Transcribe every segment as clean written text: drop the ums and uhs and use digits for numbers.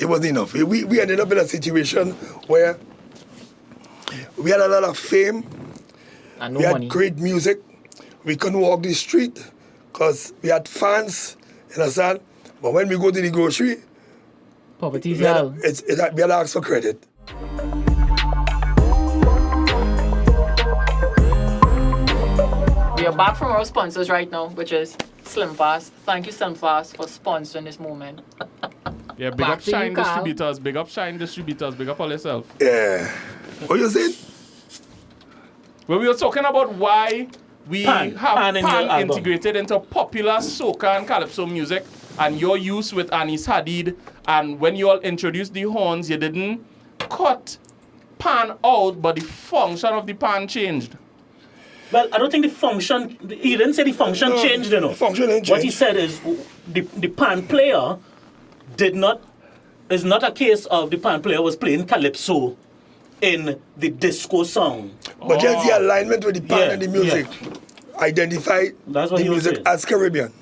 It wasn't enough. We ended up in a situation where we had a lot of fame. And We no had money. great music. We couldn't walk the street because we had fans, you understand? But when we go to the grocery, Poverty's we had, hell. we had to ask for credit. We are back from our sponsors right now, which is Slim Fast. Thank you, Slim Fast, for sponsoring this moment. Yeah, big Back up to you, Shine Carl. Distributors, big up Shine Distributors, big up all yourself. Yeah. What you said? Well, we were talking about why we Pan have in your Pan album. integrated into popular soca and calypso music, and your use with Anis Hadid. And when you all introduced the horns, you didn't cut Pan out, but the function of the Pan changed. Well, I don't think the function, he didn't say the function No, changed, you know. the function didn't What he change. said is the pan player is not a case of the pan player was playing calypso in the disco song. But just the alignment with the pan Yeah, and the music. Identify That's what the he was music saying. as Caribbean.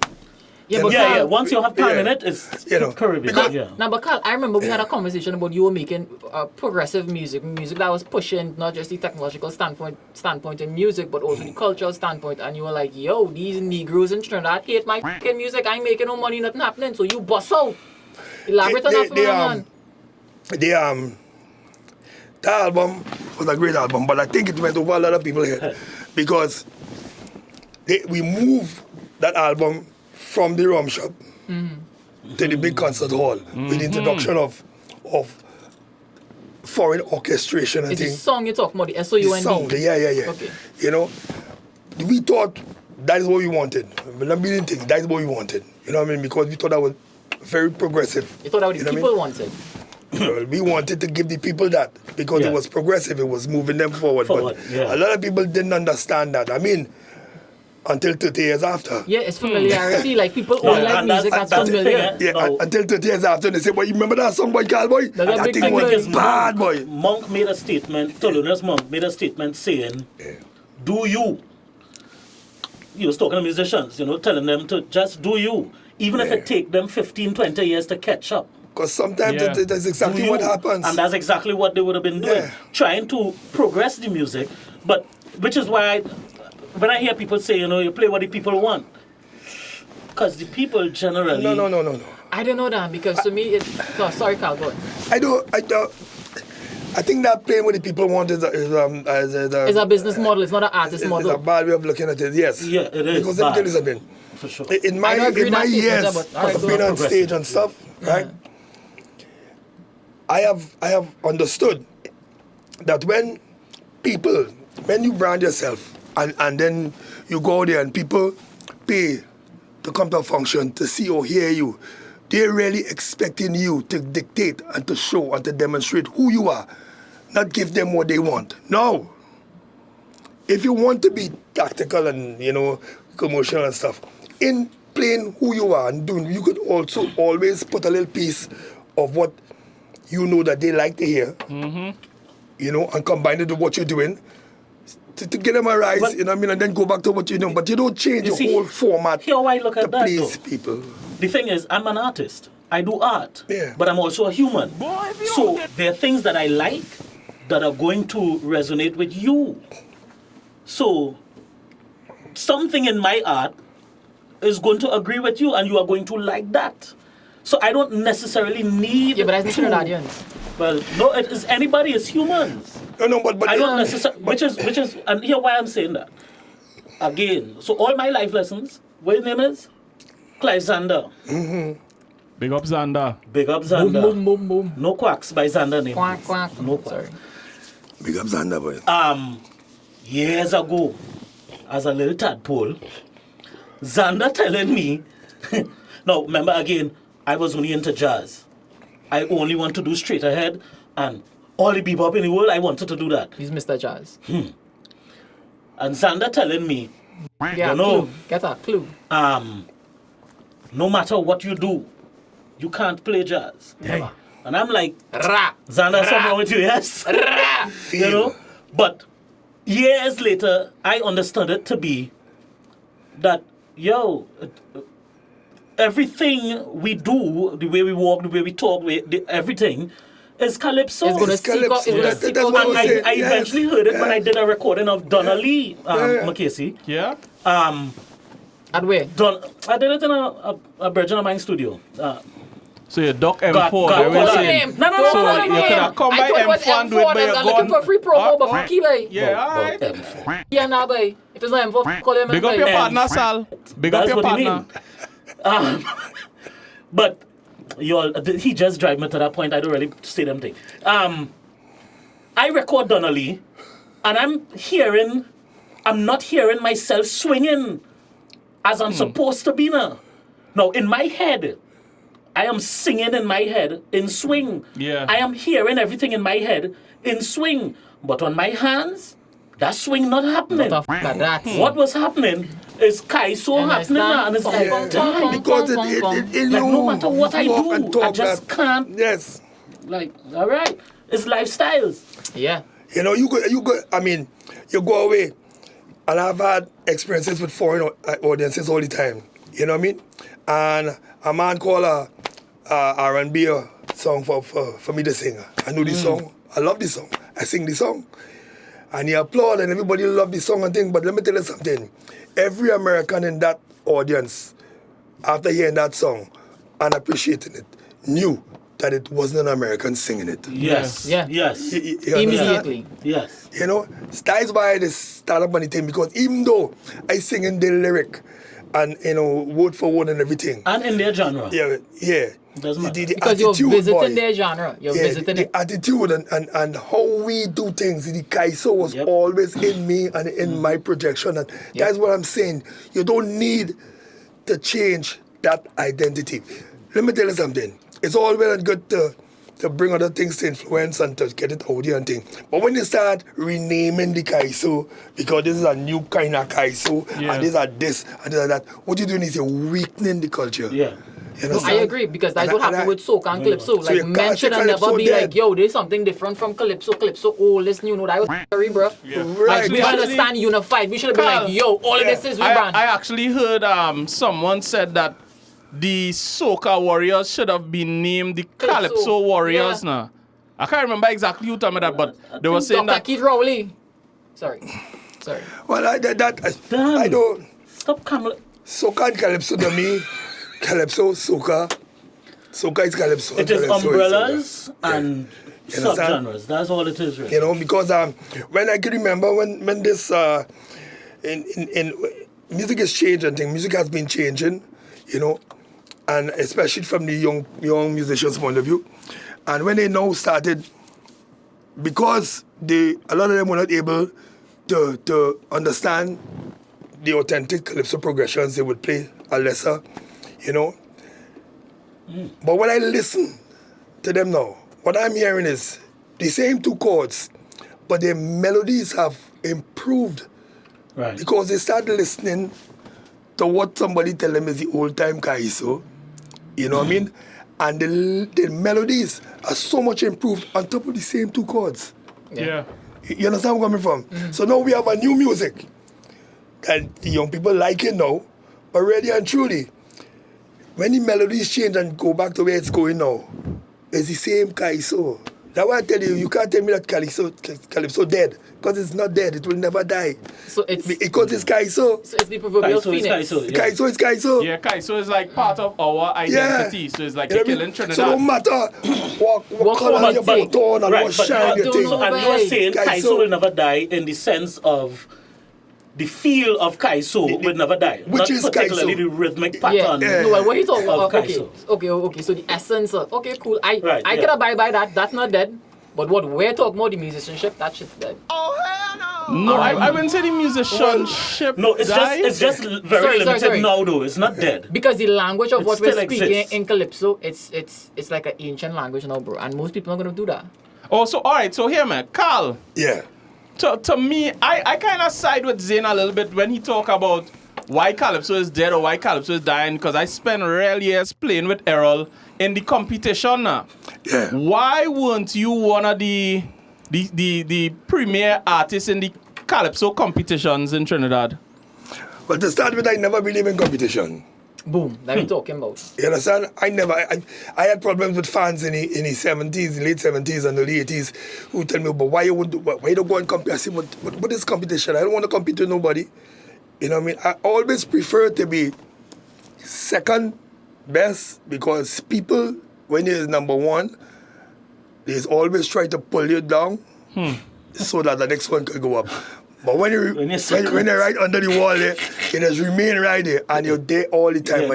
Yeah, but Yeah, yeah. Carl, Once you have pan Yeah. in it, it's You know, Caribbean. because- yeah. now, but Carl, I remember we had a conversation about you were making progressive music that was pushing not just the technological standpoint in music, but also the cultural standpoint. And you were like, yo, these Negroes in Trinidad hate my fucking music. I ain't making no money, nothing happening. So you bust out. Elaborate on that for me, man. The album was a great album, but I think it went over a lot of people's head because we moved that album from the rum shop to the big concert hall with the introduction of foreign orchestration and It's the things. song you're talking about, the The SOUND. sound, yeah. Okay. You know, we thought that is what we wanted. We didn't think that is what we wanted. You know what I mean? Because we thought that was very progressive. You thought that what You the know what I people mean? wanted. Well, we wanted to give the people that because Yeah. it was progressive, it was moving them forward. Forward, but yeah. a lot of people didn't understand that. I mean, until 30 years after. Yeah, it's familiarity. Like people only like and music that's that's the thing, familiar. eh? Yeah, No. until 30 years after, they say, "Boy, you remember that song, boy, Cal, boy? That's a That big thing thing, was because bad, boy." Monk made a statement, Thelonious Monk made a statement saying, do you. He was talking to musicians, you know, telling them to just do you. Even if Yeah. it take them 15, 20 years to catch up. Because sometimes Yeah. that's exactly Do what you. happens. And that's exactly what they would have been doing. Yeah. Trying to progress the music. But, which is why, when I hear people say, you know, you play what the people want. Because the people generally... No. I don't know that because to me, sorry, Carl, go on. I don't. I think that playing what the people want is It's a business model. It's not an artist It's a model. bad way of looking at it. Yes. Yeah, it is Because let me tell you bad. something. For sure. In my I don't agree with that statement, years but all right, of go being on. on stage and stuff, right? I have understood that when you brand yourself and then you go there and people pay to come to a function to see or hear you, they're really expecting you to dictate and to show and to demonstrate who you are, not give them what they want. No. If you want to be tactical and, you know, commercial and stuff, in playing who you are and doing, you could also always put a little piece of what you know that they like to hear, you know, and combine it with what you're doing to get them a rise, But- you know what I mean, and then go back to what you know. But you don't change You the see, whole format here I look to at that, please though. people. The thing is, I'm an artist. I do art. Yeah. But I'm also a human. So there are things that I like that are going to resonate with you. So something in my art is going to agree with you and you are going to like that. So I don't necessarily need Yeah, but that's to... Trinidadians. Well, no, it is anybody is humans. No, but I don't necessarily, which is, and here why I'm saying that. Again, so all my life lessons, what his name is? Clive Zander. Big up Xander. Big up Boom, Zander. boom, boom, boom. No quacks by Zander name. Quack, quack. No quacks. Sorry. Big up Xander, boy. Years ago, as a little tadpole, Zander telling me, now remember again, I was only into jazz. I only want to do straight ahead and all the bebop in the world, I wanted to do that. He's Mr. Jazz. And Zander telling me, Yeah, You know. clue. Get a clue. no matter what you do, you can't play jazz. Never. And I'm like, Ra. Zander, something wrong with you, yes? Ra. You know? But years later, I understood it to be that, everything we do, the way we walk, the way we talk, everything is Calypso. It's gonna It's Calypso. seek That's out what And I'm saying. I Yes. eventually heard it when Yeah. I did a recording of Donna Lee, Yeah. Makesi. Yeah? At where? I did it in a Virgin of mine studio. So you duck M4. God, they God, were God. saying- No, Don't So call him you could name. have come I by thought it was M4 and do it M4 by and your I'm looking gun. for free promo, but fuck you, boy. Yeah, alright. Yeah, nah, boy. If it's not M4, call him Big up boy. your partner, Sal. Big up That's your what he partner. mean. But he just drive me to that point. I don't really say them thing. I record Donnelly, and I'm not hearing myself swinging as I'm supposed to be now. Now, in my head, I am singing in my head in swing. Yeah. I am hearing everything in my head in swing. But on my hands, that swing not happening. What the fuck are that? What was happening is Calypso happening now, and it's like, Yeah. Because it in like you no matter what I walk do, and talk I just that- can't. Yes. Like, all right, it's lifestyles. Yeah. You know, you go. I mean, you go away, and I've had experiences with foreign audiences all the time. You know what I mean? And a man called a R&B song for me to sing. I know the song. I love the song. I sing the song, and he applaud, and everybody love the song and thing. But let me tell you something. Every American in that audience, after hearing that song and appreciating it, knew that it wasn't an American singing it. Yes. Yeah. Yes. You understand? Immediately. Yes. You know, that's why they start up on the thing, because even though I sing in the lyric and, you know, word for word and everything, And in their genre. yeah. Doesn't matter. The Because you're attitude, visiting boy. their genre. You're Yeah, visiting the it. attitude and how we do things. The Calypso was Yep. always in me and in my projection. And that's what I'm saying. You don't need to change that identity. Let me tell you something. It's all well and good to bring other things to influence and to get it out there and thing. But when you start renaming the Calypso, because this is a new kind of Calypso, Yeah. and these are this and this and that, what you're doing is you're weakening the culture. Yeah. You I understand? agree, because that's And what I- happened with Soca and Calypso. So Like, you can't mention say and never Calypso be dead. like, yo, there's something different from Calypso. Calypso, all this new. No, that was sorry, bro. Right. Like, we understand unified. We should have been like, yo, all of this is we brand. I actually heard someone said that the Soca Warriors should have been named the Calypso. Calypso Warriors Yeah. now. I can't remember exactly who told me that, but they were saying Dr. that. Keith Rowley. Sorry. Well, I Damn. don't. Stop coming. Soca and Calypso to me, Calypso, Soca. Soca is Calypso. It is Calypso umbrellas Soca. and You understand? subgenres. That's all it is, really. You know, because when I can remember when this in music is changing, thing, music has been changing, you know, and especially from the young musicians' point of view. And when they now started, because a lot of them were not able to understand the authentic Calypso progressions, they would play a lesser, you know. But when I listen to them now, what I'm hearing is the same two chords, but their melodies have improved Right. because they start listening to what somebody tell them is the old time Calypso. You know what I mean? And the melodies are so much improved on top of the same two chords. Yeah. You understand where I'm coming from? So now we have a new music that the young people like it now, but really and truly, when the melodies change and go back to where it's going now, it's the same Calypso. That's why I tell you, you can't tell me that Calypso dead, because it's not dead. It will never die. So it's Because it's Calypso. so it's the proverbial Calypso is phoenix. Calypso, yeah. Calypso is Calypso. Yeah, Calypso is like part of our identity. So it's like You know you're what I mean? killing Trinidad. So no matter what What color color your take. button and Right, what but shine you don't take. know. And you are saying Calypso. Calypso will never die in the sense of the feel of Calypso will never die. Which Not is particularly Calypso. the rhythmic Yeah. pattern. No, well, what you talking of about? Okay. Calypso. Okay. So the essence of okay, cool. I Right, I yeah. can abide by that. That's not dead. But what we're talking about, the musicianship, that shit's dead. No, I wouldn't say the musicianship. No, it's died. just very limited sorry. now though. It's not dead. Because the language of It what we're still speaking exists. in Calypso, it's like an ancient language now, bro. And most people are gonna do that. Oh, so all right. So here, man, Carl. Yeah. To me, I kind of side with Zane a little bit when he talk about why Calypso is dead or why Calypso is dying, because I spent real years playing with Errol in the competition now. Yeah. Why weren't you one of the premier artists in the Calypso competitions in Trinidad? But to start with, I never believe in competition. Boom. That we talking about. You understand? I had problems with fans in the 70s, late 70s and early 80s who tell me, but why you don't go and compete? I say, what is competition? I don't want to compete with nobody. You know what I mean? I always prefer to be second best because people, when you're number one, they always try to pull you down so that the next one can go up. But when you're right under the wall there, you just remain right there and you're there all the time. Yeah,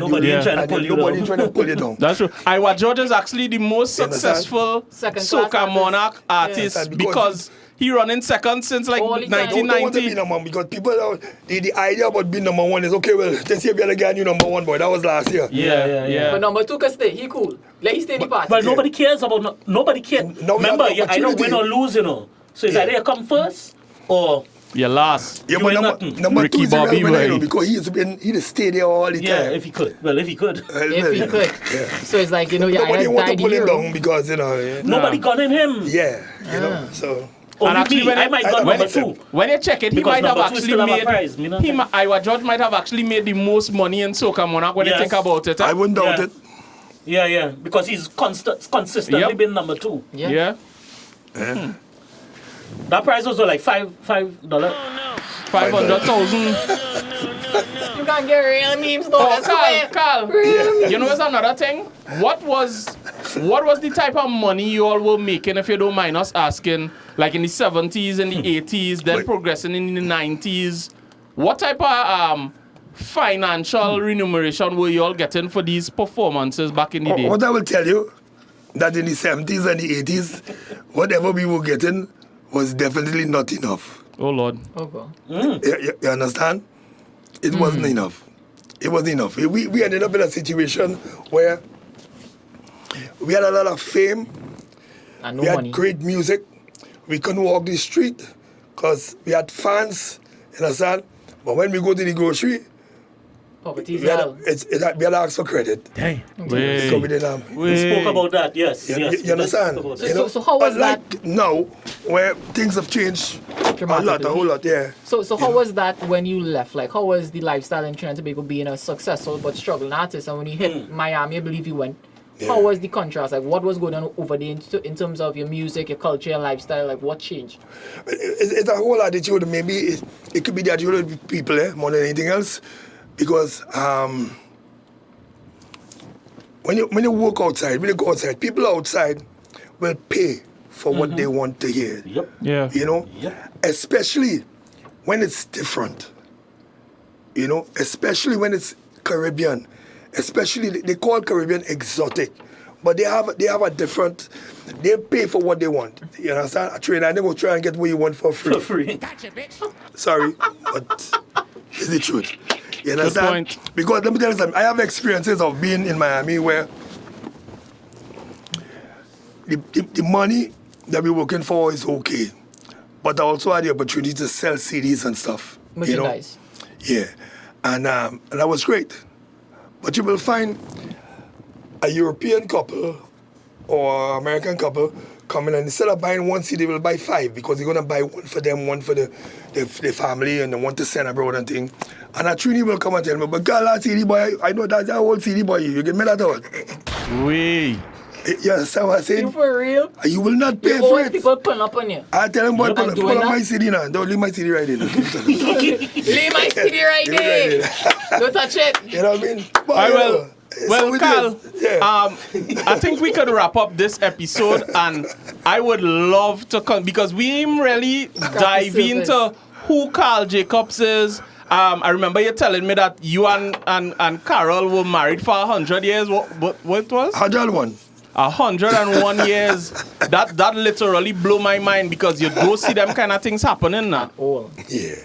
and nobody trying to pull you down. That's true. Iwa George is actually the most successful soca monarch artist because he running second since like All the time. 1990. Don't want to be number one because people, the idea about being number one is, okay, well, this year we are getting you number one, boy. That was last year. Yeah. But number 2 can stay. He cool. Let him stay in the party. But nobody cares about nobody cares. No, Remember, we have I don't opportunity. win or lose, you know. So it's either you come first or Yeah, last. Yeah, You but ain't number nothing. 2 Ricky is irrelevant, Bobby, you know, boy. because he'd stay there all the yeah, time. if he could. Well, if he could. If he could. So it's like, you know, you Nobody either want to die pull him hero. down because, you know, Nobody gunning him. yeah, you know, so. Only actually, me. when I might gun when number 2. When you check it, he Because might have number 2 actually still have a made. prize, me not Iwa George might have actually made the most money in soca monarch when you Yes. think about it. I wouldn't doubt Yeah. it. Yeah, because he's consistently Yep. been number 2. Yeah. That prize was like $5. 500,000. You can't get real memes though. Oh, I swear. Carl. You know what's another thing? What was the type of money you all were making, if you don't mind us asking, like in the 70s and the 80s, then Wait. progressing in the 90s? What type of financial remuneration were you all getting for these performances back in the day? What I will tell you, that in the 70s and the 80s, whatever we were getting was definitely not enough. Oh, Lord. Oh, God. You understand? It wasn't enough. It wasn't enough. We ended up in a situation where we had a lot of fame, And we no had money. great music, we couldn't walk the street because we had fans, you understand? But when we go to the grocery, Poverty is we had, hell. we had to ask for credit. Wait. So we didn't We spoke about that, yes. You, yes. you understand? We spoke about So- You know, so how was unlike now, where things have changed a whole lot, yeah. So how was that when you left? Like, how was the lifestyle in Trinidad and Tobago being a successful but struggling artist? And when you hit Miami, I believe you went. How was the contrast? Like, what was going on over there in terms of your music, your culture, your lifestyle? Like, what changed? It's a whole attitude. Maybe it could be the attitude of the people more than anything else. Because when you work outside, when you go outside, people outside will pay for what they want to hear. Yep. Yeah. You know? Yeah. Especially when it's different. You know? Especially when it's Caribbean. Especially, they call Caribbean exotic. But they have a different, they pay for what they want. You understand? A trainer, they go try and get what you want for free. For free. Sorry, but it's the truth. You understand? point. Because let me tell you something. I have experiences of being in Miami where the money that we're working for is okay, but I also had the opportunity to sell CDs and stuff. Merchandise. You know? Yeah, and that was great. But you will find a European couple or American couple coming, and instead of buying one CD, they will buy 5 because they're gonna buy one for them, one for their family, and they want to send abroad and thing. And a Trini will come and tell me, but girl, that CD boy, I know that's that old CD boy. You get me that out? Wait. You understand what I'm You saying? for real? You will not pay You for always it. people pulling up on you. I tell them, boy, Yep, pull I'm up doing my that. CD now. Don't leave my CD right in. Leave my CD right Leave it there. Don't touch it. You know what I mean? But, I you will. know, it's Well, how it Carl, is. Yeah. I think we could wrap up this episode, and I would love to come because we didn't really dive surface. into who Carl Jacobs is. I remember you telling me that you and Carol were married for 100 years. What it was? 101. 101 years. That literally blew my mind because you don't see them kind of things happening now. Oh. Yeah.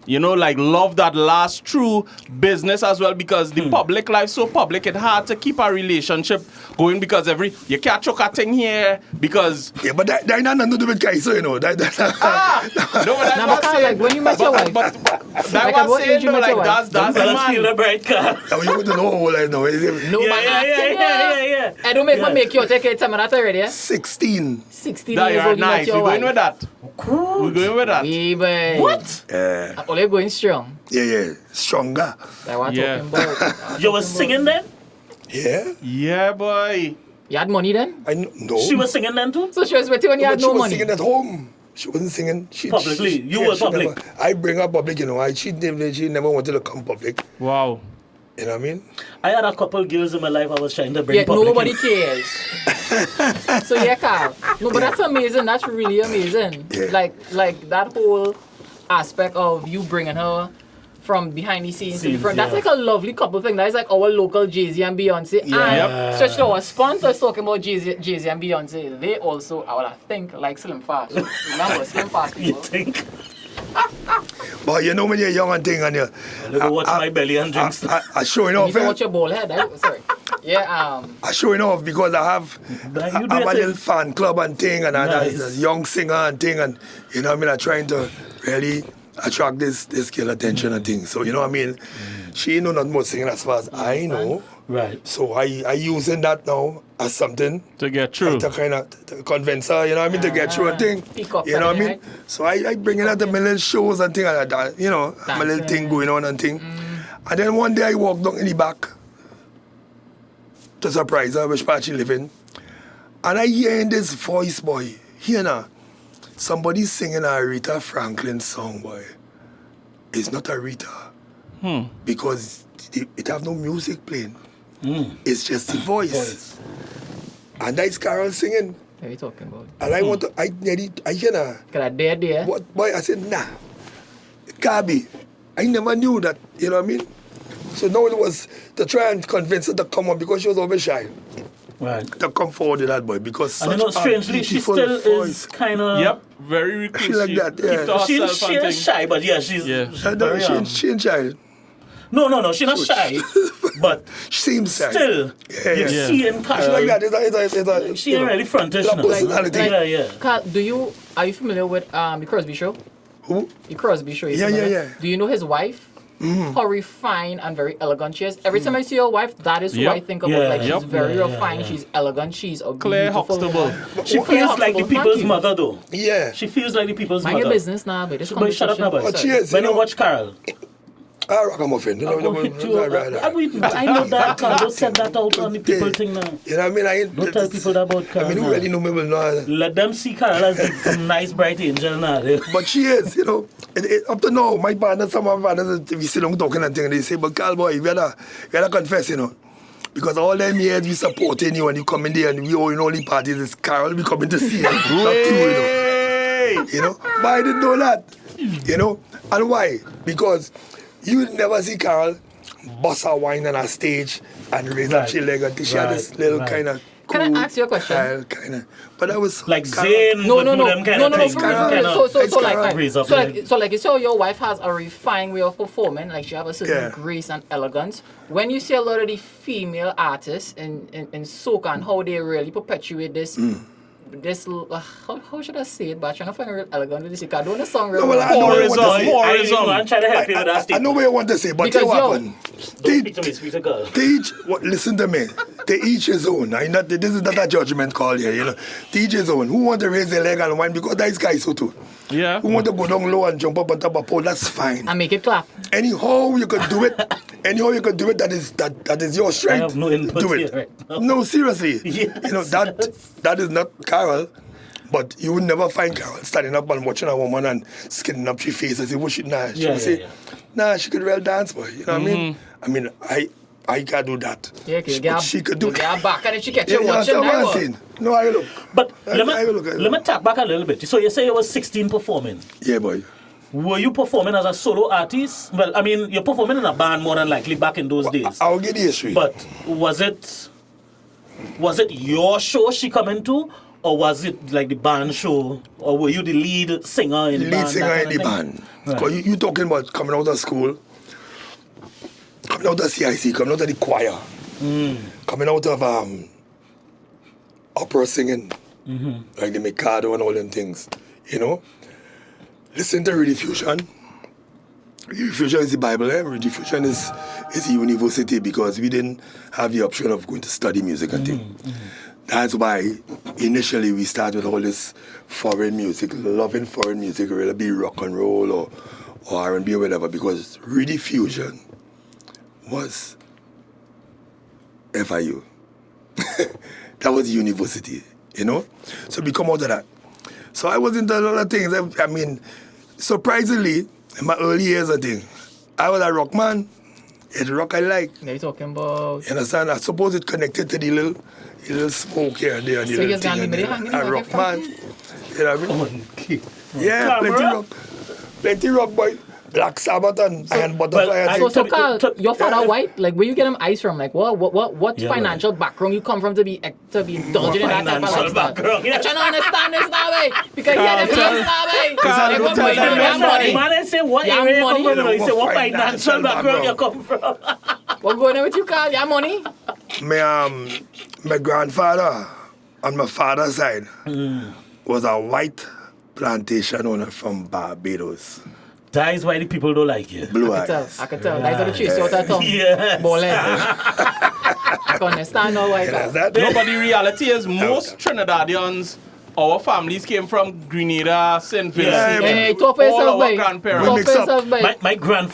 You know, like love that lasts through business as well because the public life so public, it's hard to keep a relationship going because you can't choke a thing here because Yeah, but that ain't nothing to do with Kaiso, you know. no, but that's Now, what but I'm Carl, like when you met your wife, but that Like, at was what saying age you though, met your like wife? that's the Let's feel man. the bright car. Now you want to know how old I know. no man asking Yeah. I don't make Yeah. me make you take it. Tell me that already. Yeah? 16. 16 That years you're old, you met nice. your We're going wife. with that. We're going with that. Baby. What? Oh, Only going strong. Yeah, stronger. That's what I'm Yeah. talking about. You was singing then? Yeah. Yeah, boy. You had money then? No. She was singing then too? So she was with you when you But had she no was money? singing at home. She wasn't singing. Publicly. You were she public. I bring her public, you know. She never wanted to come public. Wow. You know what I mean? I had a couple girls in my life I was trying to bring Yet public. nobody cares. So yeah, Carl. No, but that's amazing. That's really amazing. Yeah. Like that whole aspect of you bringing her from behind the scenes to the front. That's yeah. like a lovely couple thing. That's like our local Jay-Z and Beyonce. Yeah. And stretch to our sponsors talking about Jay-Z and Beyonce. They also, I think, like Slim Fast. Remember, Slim Fast You people. think? But you know when you're young and thing and you Let me watch my belly and drink stuff. I showing You off. need to watch your ball head. Sorry. Yeah, I showing off because I have Nah, you do I have your a thing. little fan club and thing and Nice. a young singer and thing and you know what I mean, I'm trying to really attract this girl attention and thing. So you know what I mean? She know not much singing as far as I know. Right. So I using that now as something To get through. to kind of convince her, you know what I mean, to get through a thing. Pick up You know what I something, mean? right? So I bring it out to my little shows and thing like that, you know, my little thing going on and thing. And then one day I walked down in the back to surprise her, which part she live in. And I hear this voice, boy, here now, somebody singing a Aretha Franklin song, boy. It's not Aretha. Because it have no music playing. It's just the voice. And that's Carol singing. what are you talking about? And I want to, I hear now. Cause I there. What, boy, I said, nah, it can't be. I never knew that, you know what I mean? So now it was to try and convince her to come on because she was always shy. Right. To come forward with that boy because And you know, such a strangely, she beautiful still voice. is kind of... Yep. Very reclusive. She like that, yeah. Keep to She, herself she and is thing. shy, but yeah, she's, Yeah. she's I know, very... she ain't shy. No, she's not shy. But She seems shy. still, Yeah. you see in She Carol, like that. It's a she you ain't know, really frontish. it's a you know. personality. Yeah. Carl, are you familiar with the Crosby Show? Who? The Crosby Show. Yeah. Do you know his wife? How refined and very elegant she is. Every time I see your wife, that is who Yep. I think about. Yeah. Like she's Yep. very Yeah, refined. yeah. She's elegant. She's a Claire beautiful Huxtable. woman. She Oh, Claire feels like the Huxtable, people's thank you. mother, though. Yeah. She feels like the people's Mind mother. your business now, but this Boy, shut up now, boy. But she is, When you you know. watch Carol, I ragamuffin. You know, I know that, Carl. Don't set that out on the people thing now. You know what I mean? Don't tell people that about Carol. I mean, who now. really know me will know. Let them see Carol as the nice, bright angel now. But she is, you know. Up to now, my partner, some of my partners, we sit down talking and things, and they say, but Carl, boy, you gotta confess, you know. Because all them years we supporting you and you come in there and we all in all the parties, it's Carol we coming to see you. Not you, you know. Hey! You know? But I didn't know that. You know? And why? Because you never see Carol bust her wine on a stage and raise up she leg until she had this little kind of Can I ask you a question? Kind of. But that was Like Carol. Zayn No, would no, do no, them kind no, of no, things. for Carol. real. So It's like, Carol. Raise up so leg. like, so like, you saw your wife has a refined way of performing. Like she have a certain Yeah. grace and elegance. When you see a lot of the female artists in soca and how they really perpetuate this. How should I say it? But I'm trying to find a real elegant with this. I don't know the song real No, well, I know well. what you want to say. I'm trying to help you with that I know statement. what you want to say, but Because, you yo, happen. Don't speak to me, speak to girl. Listen to me. To each his own. This is not a judgment call here, you know. To each his own. Who want to raise their leg and wine? Because that is guy so too. Yeah. Who want to go down low and jump up on top of a pole? That's fine. And make it clap. Anyhow you could do it. That is your strength. I have no input do here it. right now. No, seriously. Yes. You know that is not Carol. But you would never find Carol standing up and watching a woman and skinning up her face and say, "What she nah?" She would say, "Nah, she could well dance, boy." You know what I mean? I can't do that. Yeah, But she could do it. Get her back and then she get Yeah, you you watching understand what I'm that. saying? No, I look. But I will look at it. let me tap back a little bit. So you say you was 16 performing. Yeah, boy. Were you performing as a solo artist? Well, I mean, you're performing in a band more than likely back in those days. I'll get the history. But was it your show she come into? Or was it like the band show? Or were you the lead singer in the band? lead singer that in the kind of band. Right. Because you talking about coming out of school, coming out of CIC, coming out of the choir, coming out of opera singing, like the Mikado and all them things, you know. Listen to Rediffusion. Rediffusion is the Bible, eh? Rediffusion is a university because we didn't have the option of going to study music and things. That's why initially we started with all this foreign music, loving foreign music, whether it be rock and roll or R&B or whatever, because Riddy Fusion was FIU. That was university, you know? So we come out of that. So I was into a lot of things. I mean, surprisingly, in my early years, I think, I was a rock man. It's rock I like. They're talking about. You understand? I suppose it connected to the little smoke here and there. And the So little you're thing gonna be and hanging there. A like rock a man. You know what I mean? Okay. Yeah, plenty Camera? rock. Plenty rock, boy. Black Sabbath and Butterfly. well, and So, things. Carl, your father white? Like, where you get him eyes from? Like, what Yeah, financial background you come from to be indulging in that type of financial lifestyle? background, yes. I trying to understand this now, way. Because you get them Carl, things now, way. Carl, Like, don't what tell boy, them you that have money. Man, I say what You have area you money? come from? He say what Financial financial background you background. come from? What going on with you, Carl? You have money? My grandfather on my father's side was a white plantation owner from Barbados. That is why the people don't like you. Blue I eyes. can tell. That's how the chase you out of town. Yes. Bowling. I can understand now why, You know Carl. that? No, but the reality is most Trinidadians, our families came from Grenada, St. Vincent. Yeah, Hey, talk for all yourself, our boy. grandparents. Talk mix for up. yourself,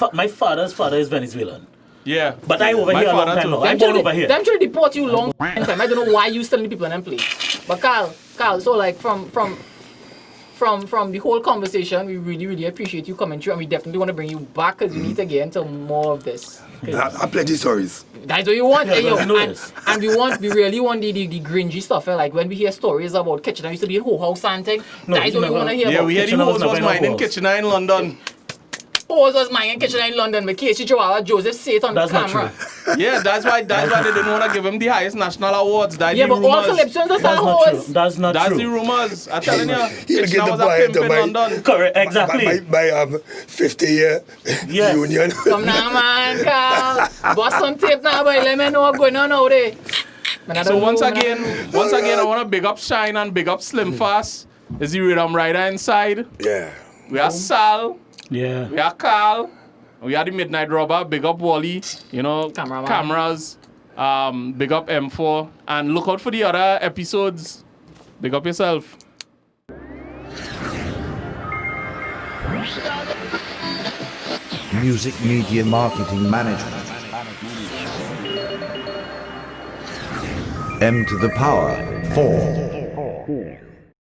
boy. My father's father is Venezuelan. Yeah. But I over My here a long father time too. now. I'm born over here. Them trying to deport you long time. I don't know why you still need people in them place. But Carl, so like from the whole conversation, we really appreciate you coming through, and we definitely want to bring you back because we need to get into more of this. 'Cause I have plenty stories. that's what you want, Yeah, eh, yo. we know And, this. and we really want the gringy stuff. Eh? Like when we hear stories about Kitchener used to be in whole house and thing. No, That's what we never- want to hear Yeah, about. we had the Kitchener was hose never was in a mine in house. Kitchener in London. Who was mine in Kitchener in London? Makesi Joseph say it on That's the not camera. true. Yeah, that's why they didn't want to give him the highest national awards. That's Yeah, the but all rumors. Calypsos are That's not hoes. true. That's not That's true. the rumors. I'm telling you. He'll Kitchener get was the a boy pimp into in my- London. Correct, exactly. My 50-year Yes. union. Come now, man, Carl. Boss some tape now, boy. Let me know what's going on out there. Man, I So don't once know, man. again, I want to big up Shine and big up Slim Fast. Is the Rhythm Rider inside? Yeah. We are Sal. Yeah. We are Carl. We are the DeMidnightRobber. Big up Wally. You know, Cameraman. cameras. Big up M4. And look out for the other episodes. Big up yourself. Music Media Marketing Management. M to the power 4.